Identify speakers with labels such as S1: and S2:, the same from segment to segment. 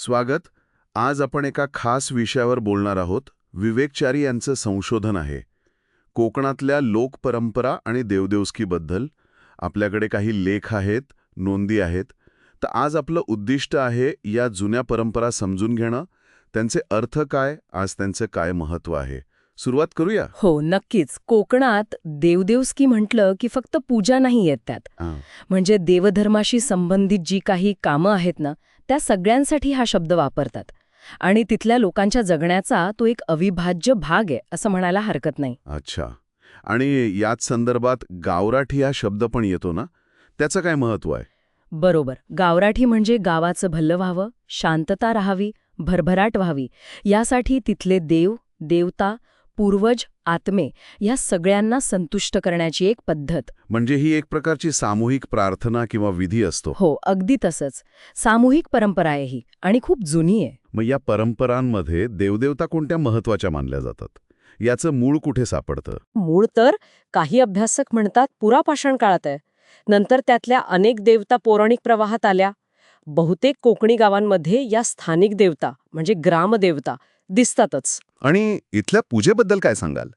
S1: स्वागत. आज आपण एका खास विषयावर बोलणार आहोत. विवेकचारी यांचं संशोधन आहे कोकणातल्या लोकपरंपरा आणि देवदेवस्कीबद्दल. आपल्याकडे काही लेख आहेत, नोंदी आहेत. तर आज आपलं उद्दिष्ट आहे या जुन्या परंपरा समजून घेणं, त्यांचे अर्थ काय, आज त्यांचं काय महत्त्व आहे. सुरुवात करूया.
S2: हो, नक्कीच. कोकणात देवदेवस्की म्हटलं की फक्त पूजा नाही येत त्यात. म्हणजे देवधर्माशी संबंधित जी काही कामं आहेत ना, त्या सगळ्यांसाठी हा शब्द वापरतात. आणि तिथल्या लोकांच्या जगण्याचा तो एक अविभाज्य भाग आहे असं म्हणायला हरकत नाही.
S1: अच्छा. आणि याच संदर्भात गावराठी हा शब्द पण येतो ना, त्याचं काय महत्त्व आहे?
S2: बरोबर. गावराठी म्हणजे गावाचं भलं व्हावं, शांतता राहावी, भरभराट व्हावी, यासाठी तिथले देव, देवता, पूर्वज, आत्मे या सगळ्यांना संतुष्ट करण्याची एक पद्धत.
S1: म्हणजे ही एक प्रकारची सामूहिक प्रार्थना किंवा विधी असतो.
S2: हो, अगदी तसंच. सामूहिक परंपरा आहे ही आणि खूप जुनी आहे.
S1: मग या परंपरांमध्ये देवदेवता कोणत्या महत्त्वाच्या मानल्या जातात? याचं मूळ कुठे सापडतं?
S3: मूळ तर काही अभ्यासक म्हणतात पुरापाषाण काळात आहे. नंतर त्यातल्या अनेक देवता पौराणिक प्रवाहात आल्या. बहुतेक कोकणी गावांमध्ये या स्थानिक देवता म्हणजे ग्रामदेवता दिसतातच.
S1: आणि इथल्या पूजेबद्दल काय सांगाल?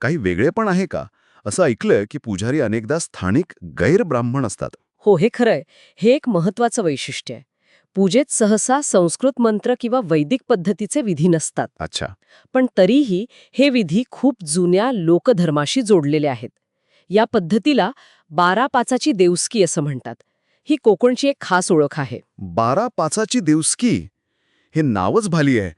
S1: काही वेगळे पण आहे का? असं ऐकलंय की पुजारी अनेकदा स्थानिक गैरब्राह्मण असतात.
S3: हो, हे खरंय. हे एक महत्वाचं वैशिष्ट्य आहे. पूजेत सहसा संस्कृत मंत्र किंवा वैदिक पद्धतीचे विधी नसतात.
S1: अच्छा.
S3: पण तरीही हे विधी खूप जुन्या लोकधर्माशी जोडलेले आहेत. या पद्धतीला 12-5ची देवस्की असं म्हणतात. ही कोकणची एक खास ओळख आहे.
S1: 12-5ची देवस्की हे नावच भाली आहे.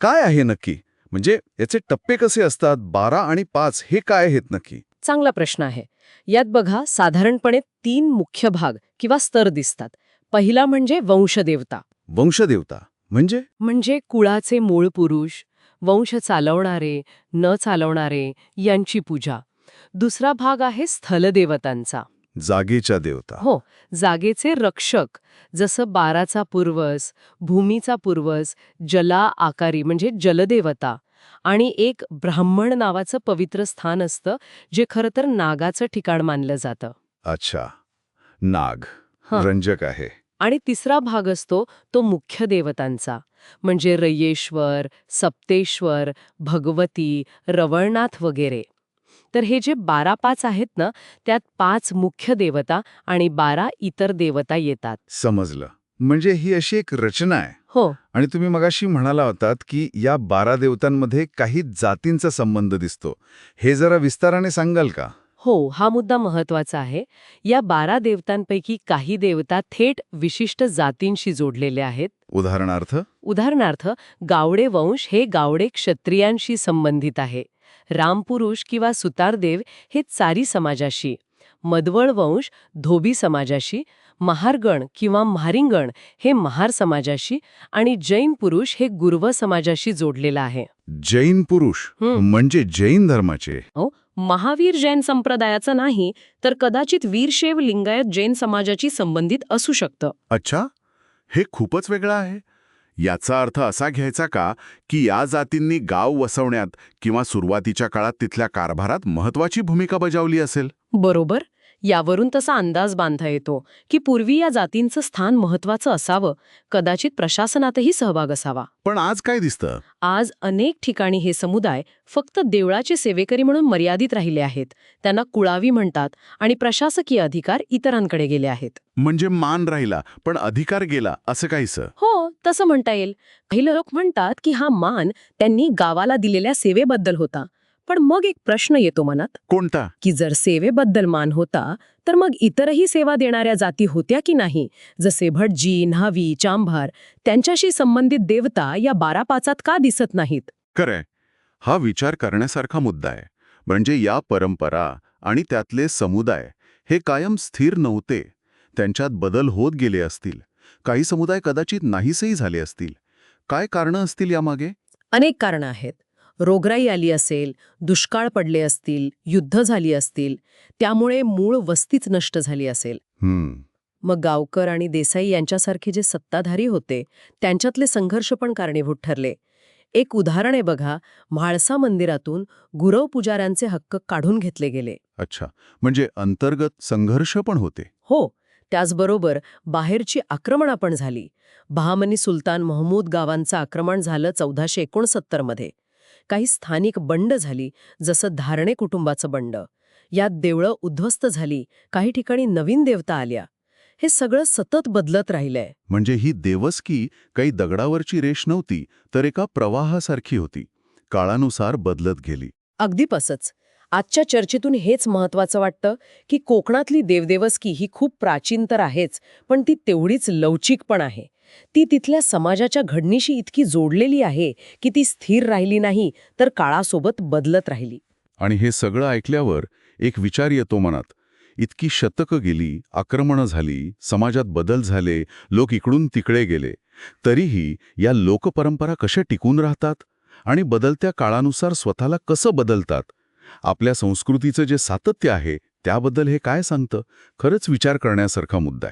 S1: काय आहे नक्की? म्हणजे याचे टप्पे कसे असतात? 12 आणि 5 हे काय आहेत नक्की?
S3: चांगला प्रश्न आहे. यात बघा साधारणपणे 3 मुख्य भाग किंवा स्तर दिसतात. पहिला म्हणजे वंशदेवता.
S1: वंशदेवता म्हणजे
S3: कुळाचे मूळ पुरुष, वंश चालवणारे, न चालवणारे यांची पूजा. दुसरा भाग आहे स्थलदेवतांचा.
S1: जागेच्या देवता.
S3: हो, जागेचे रक्षक, जसं बाराचा पूर्वज, भूमीचा पूर्वज, जला आकारी म्हणजे जलदेवता. आणि एक ब्राह्मण नावाचं पवित्र स्थान असतं, जे खरं तर नागाचं ठिकाण मानलं जातं.
S1: अच्छा. नाग.
S3: हं.
S1: रंजक आहे.
S3: आणि तिसरा भाग असतो तो मुख्य देवतांचा, म्हणजे रयेश्वर, सप्तेश्वर, भगवती, रवळनाथ वगैरे. तर हे जे 12-5 आहेत ना, त्यात 5 मुख्य देवता आणि 12 इतर देवता येतात.
S1: समजलं. म्हणजे ही अशी एक रचना आहे.
S3: हो,
S1: आणि तुम्ही मगाशी म्हणाला होतात की या 12 देवतांमध्ये काही जातींचा संबंध दिसतो. हे जरा विस्ताराने सांगाल का?
S3: हो, हा मुद्दा महत्वाचा आहे. या 12 देवतांपैकी काही देवता थेट विशिष्ट जातींशी जोडलेले आहेत.
S1: उदाहरणार्थ
S3: गावडे वंश हे गावडे क्षत्रियांशी संबंधित आहे. रामपुरुष किंवा सुतारदेव हे चारी समाजाशी, मधवळ वंश धोबी समाजाशी, महारगण किंवा म्हारिंगण हे महार समाजाशी आणि जैन पुरुष हे गुरव समाजाशी जोडलेला आहे.
S1: जैन पुरुष म्हणजे जैन धर्माचे.
S3: हो, महावीर जैन संप्रदायाचा नाही, तर कदाचित वीरशैव लिंगायत जैन समाजाची संबंधित असू शकतं.
S1: अच्छा. हे खूपच वेगळं आहे. याचा अर्थ असा घ्यायचा का की या जातींनी गाव वसवण्यात किंवा सुरुवातीच्या काळात तिथल्या कारभारात महत्वाची भूमिका बजावली असेल?
S3: बरोबर. यावरून तसा अंदाज बांधता येतो की पूर्वी या जातींचं स्थान महत्वाचं असावं, कदाचित प्रशासनातही सहभाग असावा.
S1: पण आज काय दिसतं?
S3: आज अनेक ठिकाणी हे समुदाय फक्त देवळाचे सेवेकरी म्हणून मर्यादित राहिले आहेत. त्यांना कुळावी म्हणतात आणि प्रशासकीय अधिकार इतरांकडे गेले आहेत.
S1: म्हणजे मान राहिला पण अधिकार गेला असं काहीसं?
S3: हो, तसं म्हणता येईल. काही लोक म्हणतात की हा मान त्यांनी गावाला दिलेल्या सेवेबद्दल होता. पण मग एक प्रश्न येतो मनात,
S1: कोणता?
S3: की जर सेवेबद्दल मान होता तर मग इतरही सेवा देणाऱ्या जाती होत्या की नाही? जसे भटजी, न्हावी, चांभार, त्यांच्याशी संबंधित देवता या 12-5 का दिसत नाहीत?
S1: खरंय. हा विचार करण्यासारखा मुद्दा आहे. म्हणजे या परंपरा आणि त्यातले समुदाय हे कायम स्थिर नव्हते. त्यांच्यात बदल होत गेले असतील. काही समुदाय कदाचित नाहीसही झाले असतील. काय कारणं असतील यामागे?
S3: अनेक कारणं आहेत. रोगराई आली असेल, दुष्काळ पडले असतील, युद्ध झाली असतील, त्यामुळे मूळ वस्तीच नष्ट झाली असेल. मग गावकर आणि देसाई यांच्यासारखे जे सत्ताधारी होते, त्यांच्यातले संघर्ष पण कारणीभूत ठरले. एक उदाहरण आहे बघा, म्हाळसा मंदिरातून गुरव पुजाऱ्यांचे हक्क काढून घेतले गेले.
S1: अच्छा. म्हणजे अंतर्गत संघर्ष पण होते.
S3: हो, त्याचबरोबर बाहेरची आक्रमणं पण झाली. बहामनी सुलतान महमूद गावांचं आक्रमण झालं 1469 मध्ये. काही स्थानिक बंड झाली, जसं धारणे कुटुंबाचं बंड. यात देवळं उद्ध्वस्त झाली, काही ठिकाणी नवीन देवता आल्या. हे सगळं सतत बदलत राहिलंय.
S1: म्हणजे ही देवस्की काही दगडावरची रेष नव्हती, तर एका प्रवाहासारखी होती. काळानुसार बदलत गेली.
S3: अगदी तसंच. आजच्या चर्चेतून हेच महत्वाचं वाटतं की कोकणातली देवदेवस्की ही खूप प्राचीन तर आहेच, पण ती तेवढीच लवचिक पण आहे. ती तिथल्या समाजाच्या घडणीशी इतकी जोडलेली आहे की ती स्थिर राहिली नाही, तर काळासोबत बदलत राहिली.
S1: आणि हे सगळं ऐकल्यावर एक विचार येतो मनात. इतकी शतकं गेली, आक्रमणं झाली, समाजात बदल झाले, लोक इकडून तिकडे गेले. तरीही या लोकपरंपरा कशा टिकून राहतात आणि बदलत्या काळानुसार स्वतःला कसं बदलतात? आपल्या संस्कृतीचं जे सातत्य आहे, त्याबद्दल हे काय सांगतं? खरंच विचार करण्यासारखा मुद्दा आहे.